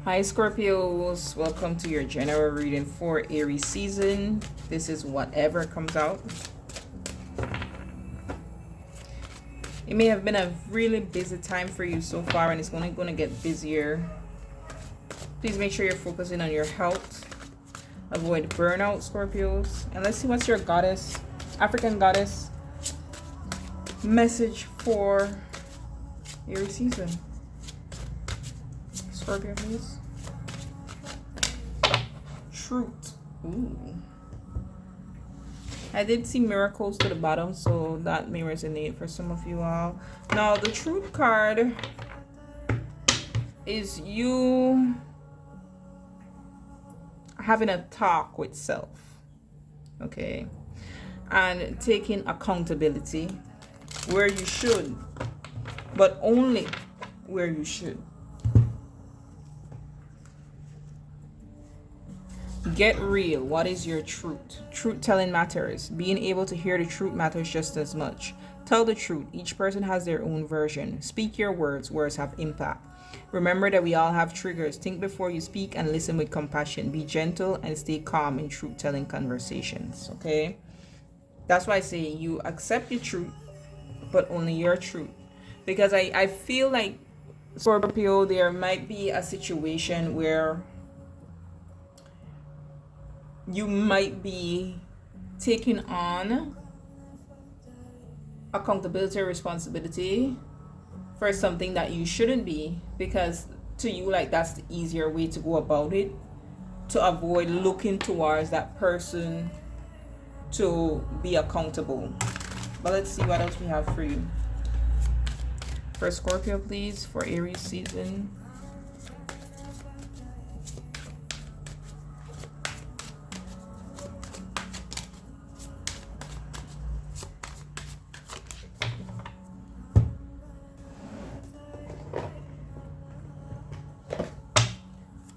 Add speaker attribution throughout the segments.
Speaker 1: Hi Scorpios, welcome to your general reading for Aries season. This is whatever comes out. It may have been a really busy time for you so far, and it's only going to get busier. Please make sure you're focusing on your health. Avoid burnout, Scorpios. And let's see what's your goddess, African goddess, message for Aries season. Scorpio, please. Truth. Ooh. I did see miracles to the bottom, so that may resonate for some of you all. Now, the truth card is you having a talk with self, okay? And taking accountability where you should, but only where you should. Get real. What is your truth? Truth telling matters. Being able to hear the truth matters just as much. Tell the truth. Each person has their own version. Speak your words. Words have impact. Remember that we all have triggers. Think before you speak and listen with compassion. Be gentle and stay calm in truth telling conversations. Okay? That's why I say you accept the truth, but only your truth. Because I feel like, Scorpio, there might be a situation where you might be taking on accountability or responsibility for something that you shouldn't be, because to you, like, that's the easier way to go about it, to avoid looking towards that person to be accountable. But let's see what else we have for you. For Scorpio, please, for Aries season.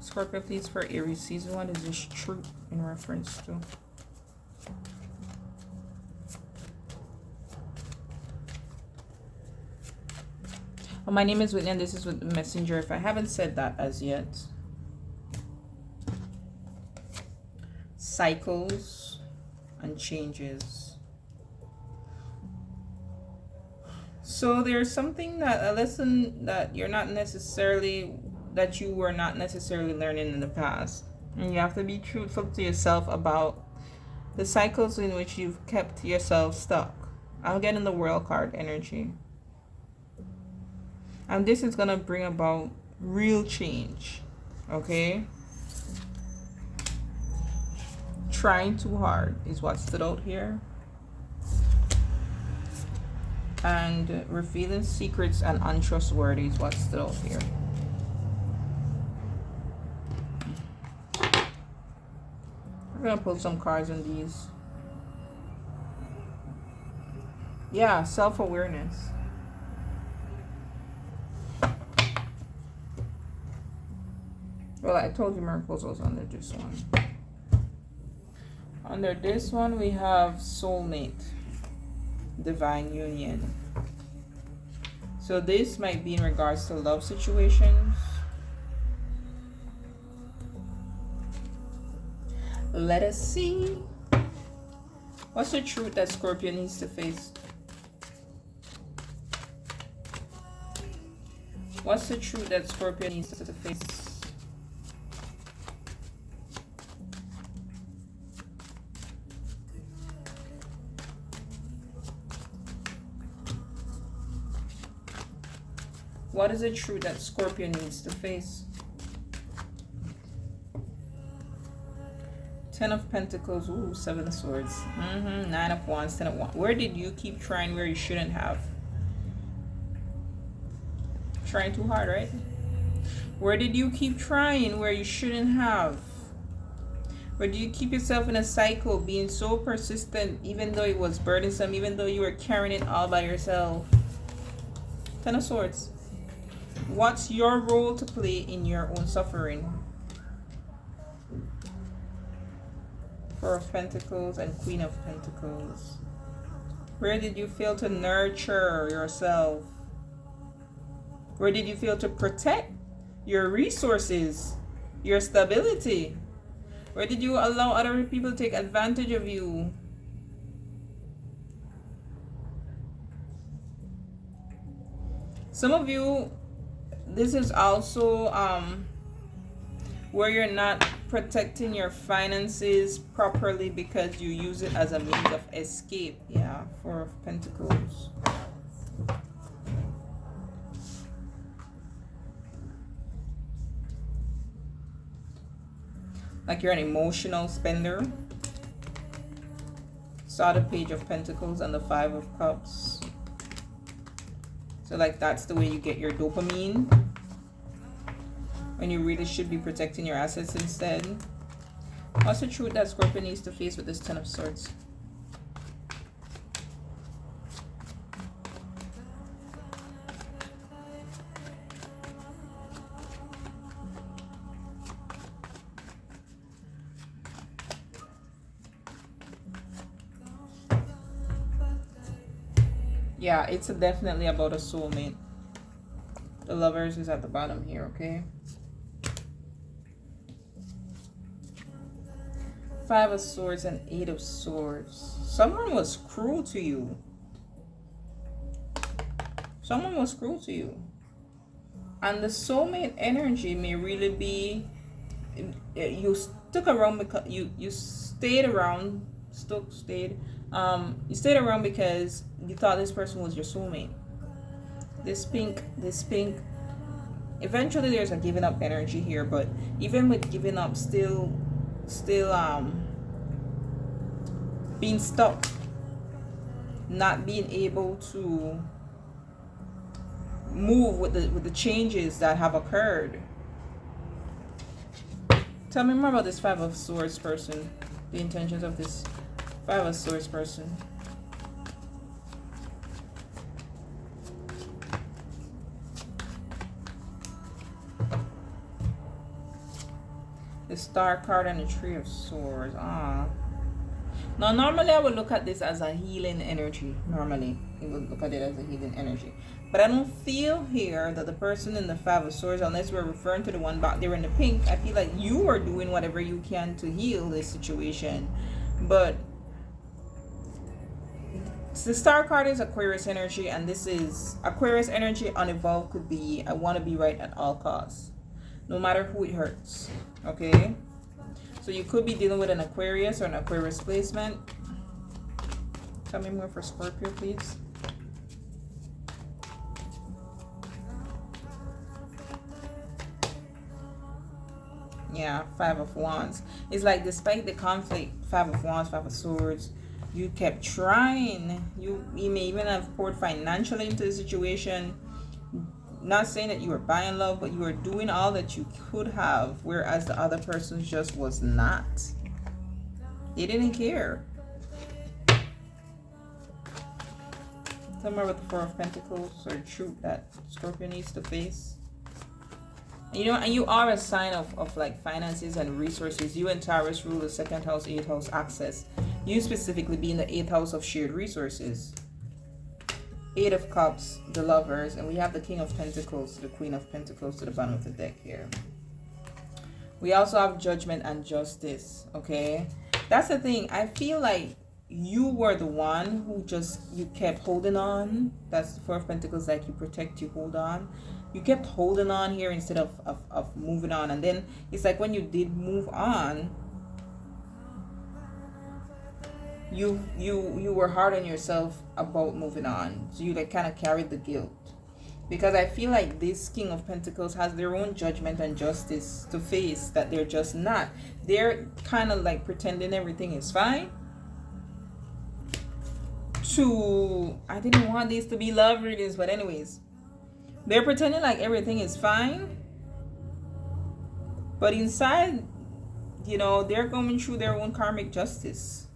Speaker 1: Scorpio, please, for Aries season. What is this truth in reference to? Oh, my name is Whitney and this is with the messenger, if I haven't said that as yet. Cycles and changes. So there's something, that a lesson that you were not necessarily learning in the past. And you have to be truthful to yourself about the cycles in which you've kept yourself stuck. I'll get in the World card energy. And this is going to bring about real change. Okay? Trying too hard is what stood out here. And revealing secrets and untrustworthy is what stood out here. We're going to pull some cards on these. Yeah, self-awareness. Well, I told you miracles was under this one. Under this one, we have soulmate, divine union. So this might be in regards to love situations. Let us see. What's the truth that Scorpio needs to face? What's the truth that Scorpio needs to face? What is the truth that Scorpio needs to face? Ten of Pentacles, ooh, Seven of Swords, Nine of Wands, Ten of Wands. Where did you keep trying where you shouldn't have? Trying too hard, right? Where did you keep trying where you shouldn't have? Where do you keep yourself in a cycle, being so persistent, even though it was burdensome, even though you were carrying it all by yourself? Ten of Swords. What's your role to play in your own suffering? Four of Pentacles and Queen of Pentacles. Where did you fail to nurture yourself? Where did you fail to protect your resources, your stability? Where did you allow other people to take advantage of you? Some of you, this is also where you're not protecting your finances properly because you use it as a means of escape. Yeah, Four of Pentacles. Like you're an emotional spender. Saw the Page of Pentacles and the Five of Cups. So like that's the way you get your dopamine, when you really should be protecting your assets instead. What's the truth that Scorpio needs to face with this Ten of Swords? Yeah, it's definitely about a soulmate. The Lovers is at the bottom here, okay? Five of Swords and Eight of Swords. Someone was cruel to you. Someone was cruel to you. And the soulmate energy may really be, you stuck around because you stayed around, you stayed around because you thought this person was your soulmate. This pink, eventually there's a giving up energy here, but even with giving up, still being stuck, not being able to move with the changes that have occurred. Tell me more about this Five of Swords person, the intentions of this Five of Swords person. The Star card and the Three of Swords. Now, normally I would look at this as a healing energy. Normally, you would look at it as a healing energy. But I don't feel here that the person in the Five of Swords, unless we're referring to the one back there in the pink, I feel like you are doing whatever you can to heal this situation. But the Star card is Aquarius energy, and this is Aquarius energy unevolved could be, I want to be right at all costs, no matter who it hurts. Okay, so you could be dealing with an Aquarius or an Aquarius placement. Tell me more for Scorpio, please. Yeah, Five of Wands. It's like despite the conflict, Five of Wands, Five of Swords, you kept trying. You may even have poured financially into the situation. Not saying that you were buying love, but you were doing all that you could have, whereas the other person just was not. They didn't care. Tell me about the Four of Pentacles, or truth that Scorpio needs to face. You know, and you are a sign of like finances and resources. You and Taurus rule the second house, 8th house access. You specifically be in the 8th house of shared resources. Eight of Cups, the Lovers, and we have the King of Pentacles, the Queen of Pentacles to the bottom of the deck here. We also have Judgment and Justice, okay? That's the thing. I feel like you were the one who you kept holding on. That's the Four of Pentacles, like you protect, you hold on. You kept holding on here instead of moving on. And then it's like when you did move on, you were hard on yourself about moving on. So you like kind of carried the guilt. Because I feel like this King of Pentacles has their own judgment and justice to face that they're just not. They're kind of like pretending everything is fine. I didn't want these to be love readings, but anyways. They're pretending like everything is fine. But inside, you know, they're going through their own karmic justice.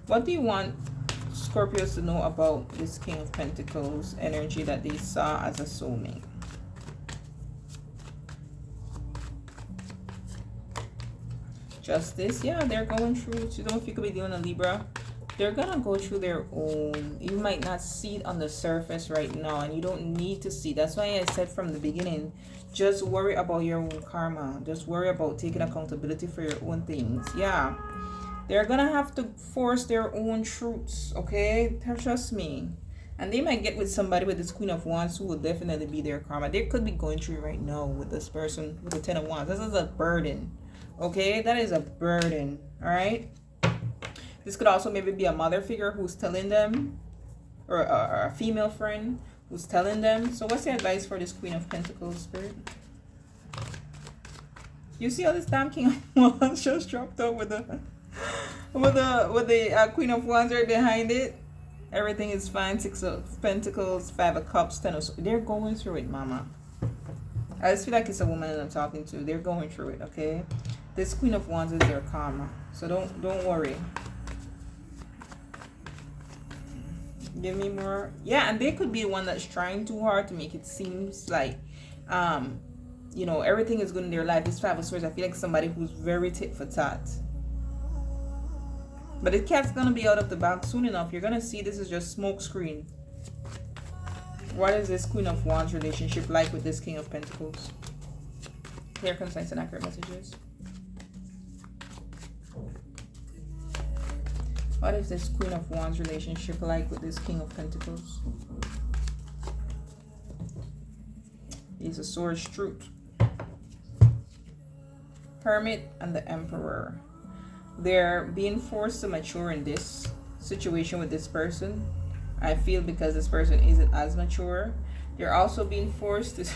Speaker 1: What do you want Scorpios to know about this King of Pentacles energy that they saw as a soulmate? Justice, yeah, they're going through. You know, if you could be dealing a Libra, They're gonna go through their own. You might not see it on the surface right now, and you don't need to see. That's why I said from the beginning, just worry about your own karma. Just worry about taking accountability for your own things. Yeah, they're gonna have to force their own truths. Okay, trust me. And they might get with somebody with this Queen of Wands who will definitely be their karma. They could be going through right now with this person with the Ten of Wands. This is a burden. Okay, that is a burden. All right. This could also maybe be a mother figure who's telling them, or a female friend who's telling them. So what's the advice for this Queen of Pentacles, Spirit? You see how this damn King of Wands just dropped up with the Queen of Wands right behind it. Everything is fine. 6 of Pentacles, 5 of Cups, 10 of... They're going through it, mama. I just feel like it's a woman that I'm talking to. They're going through it, okay? This Queen of Wands is their karma. So don't worry. Give me more. Yeah, and they could be the one that's trying too hard to make it seems like you know, everything is good in their life. This 5 of Swords, I feel like somebody who's very tit for tat. But the cat's gonna be out of the bag soon enough. You're gonna see this is just smoke screen. What is this Queen of Wands relationship like with this King of Pentacles? Clear, concise, and accurate messages. What is this Queen of Wands relationship like with this King of Pentacles? Ace of Swords, truth. Hermit and the Emperor. They're being forced to mature in this situation with this person. I feel because this person isn't as mature. They're also being forced to...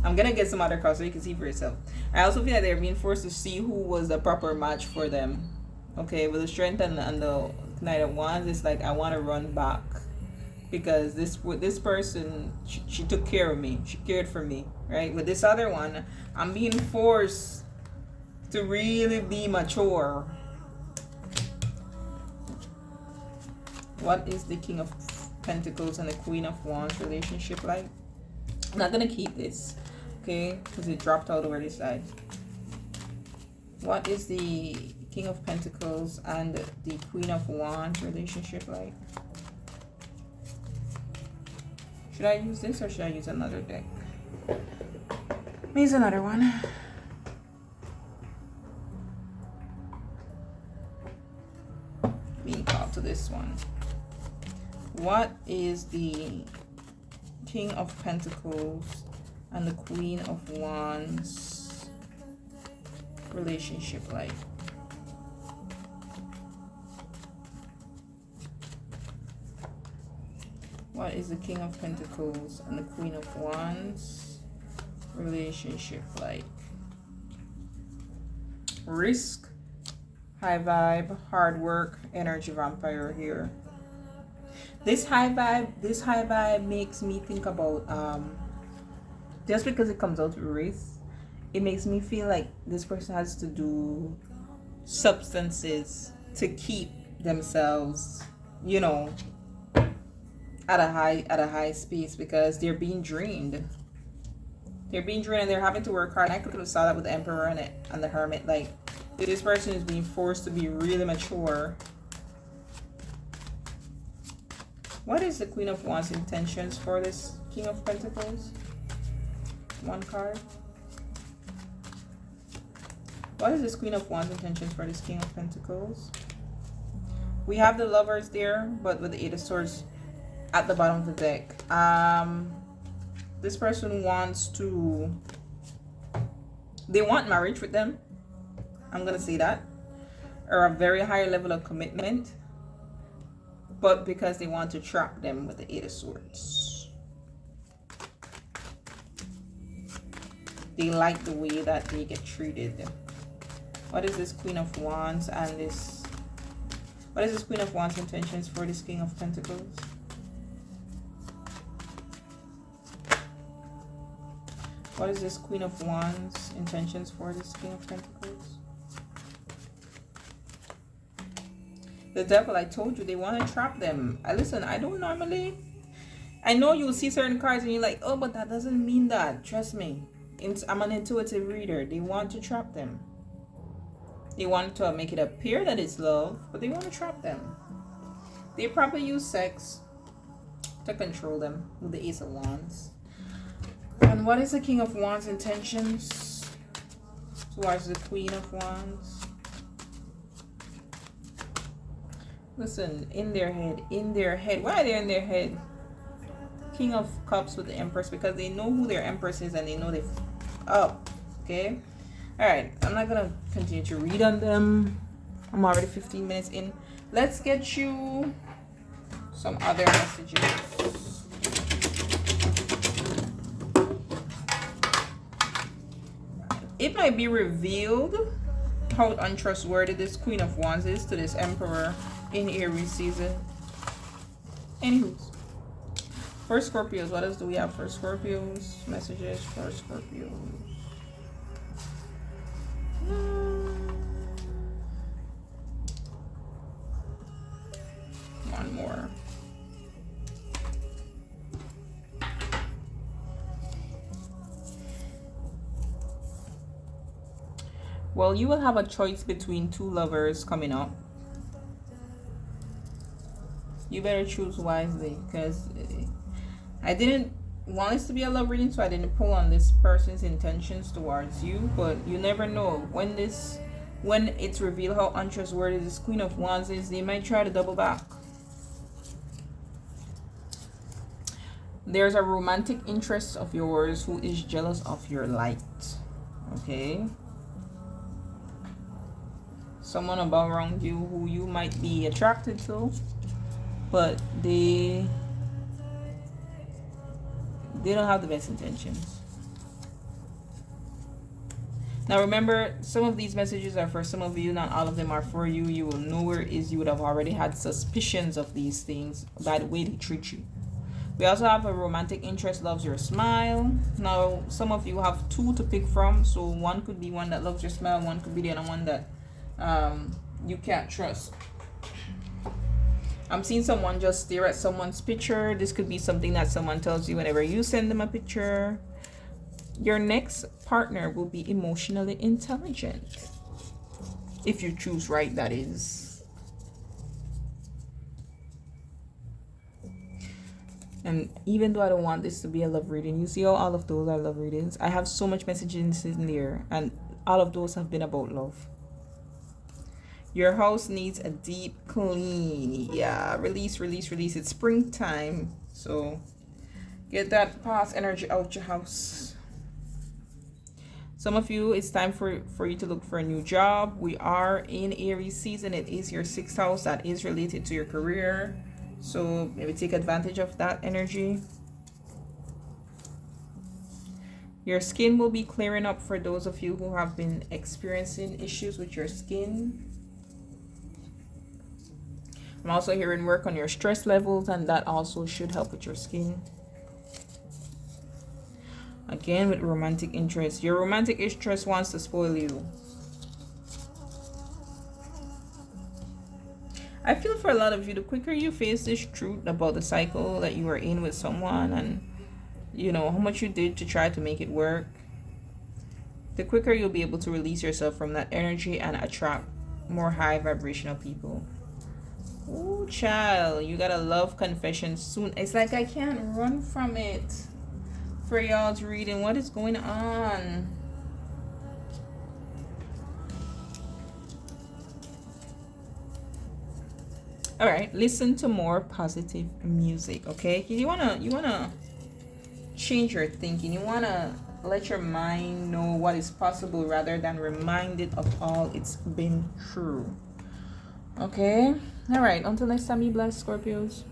Speaker 1: I'm gonna get some other cards so you can see for yourself. I also feel like they're being forced to see who was the proper match for them. Okay, with the Strength and the Knight of Wands, it's like I want to run back because this person, she took care of me. She cared for me, right? With this other one, I'm being forced to really be mature. What is the King of Pentacles and the Queen of Wands relationship like? I'm not gonna keep this, okay, because it dropped out over this side. What is the King of Pentacles and the Queen of Wands relationship like? Should I use this or should I use another deck? Let me use another one. Being called to this one. What is the King of Pentacles and the Queen of Wands relationship like? What is the King of Pentacles and the Queen of Wands relationship like? Risk, high vibe, hard work, energy vampire here. This high vibe makes me think about just because it comes out with risk, it makes me feel like this person has to do substances to keep themselves, you know, at a high space because they're being drained. They're being drained and they're having to work hard. And I could have saw that with the Emperor and the Hermit. Like, this person is being forced to be really mature. What is the Queen of Wands intentions for this King of Pentacles? One card. What is this Queen of Wands intentions for this King of Pentacles? We have the Lovers there, but with the Eight of Swords at the bottom of the deck. This person wants to... They want marriage with them. I'm going to say that. Or a very high level of commitment. But because they want to trap them with the Eight of Swords. They like the way that they get treated. What is this Queen of Wands and this... What is this Queen of Wands intentions for this King of Pentacles? What is this Queen of Wands intentions for this King of Pentacles? The Devil, I told you, they want to trap them. Listen, I don't normally... I know you'll see certain cards and you're like, oh, but that doesn't mean that. Trust me. I'm an intuitive reader. They want to trap them. They want to make it appear that it's love, but they want to trap them. They probably use sex to control them with the Ace of Wands. And what is the King of Wands' intentions towards the Queen of Wands? Listen, in their head. Why are they in their head? King of Cups with the Empress, because they know who their Empress is and they know they up. Okay? Alright, I'm not gonna continue to read on them. I'm already 15 minutes in. Let's get you some other messages. It might be revealed how untrustworthy this Queen of Wands is to this Emperor in Aries season. Anywho, for Scorpios, what else do we have for Scorpios? Messages for Scorpios. One more. Well, you will have a choice between two lovers coming up. You better choose wisely, because I didn't want this to be a love reading, so I didn't pull on this person's intentions towards you. But you never know when it's revealed how untrustworthy this Queen of Wands is. They might try to double back. There's a romantic interest of yours who is jealous of your light. Okay? Someone above around you who you might be attracted to, but they don't have the best intentions. Now remember, some of these messages are for some of you, not all of them are for you. You will know where it is. You would have already had suspicions of these things by the way they treat you. We also have a romantic interest loves your smile. Now some of you have two to pick from, so one could be one that loves your smile, one could be the other one that you can't trust. I'm seeing someone just stare at someone's picture. This could be something that someone tells you whenever you send them a picture. Your next partner will be emotionally intelligent, if you choose right, that is. And even though I don't want this to be a love reading, you see how all of those are love readings. I have so much messages in there, and all of those have been about love. Your house needs a deep clean. Yeah, release. It's springtime, so get that past energy out your house. Some of you, it's time for you to look for a new job. We are in Aries season. It is your 6th house that is related to your career, so maybe take advantage of that energy. Your skin will be clearing up for those of you who have been experiencing issues with your skin. I'm also hearing work on your stress levels, and that also should help with your skin. Again, with romantic interest. Your romantic interest wants to spoil you. I feel for a lot of you, the quicker you face this truth about the cycle that you are in with someone, and you know how much you did to try to make it work, the quicker you'll be able to release yourself from that energy and attract more high vibrational people. Ooh, child, you got a love confession soon. It's like I can't run from it. For y'all's reading, what is going on? All right, listen to more positive music, okay? You wanna change your thinking. You wanna let your mind know what is possible rather than reminded of all it's been through. Okay? All right, until next time, be blessed, Scorpios.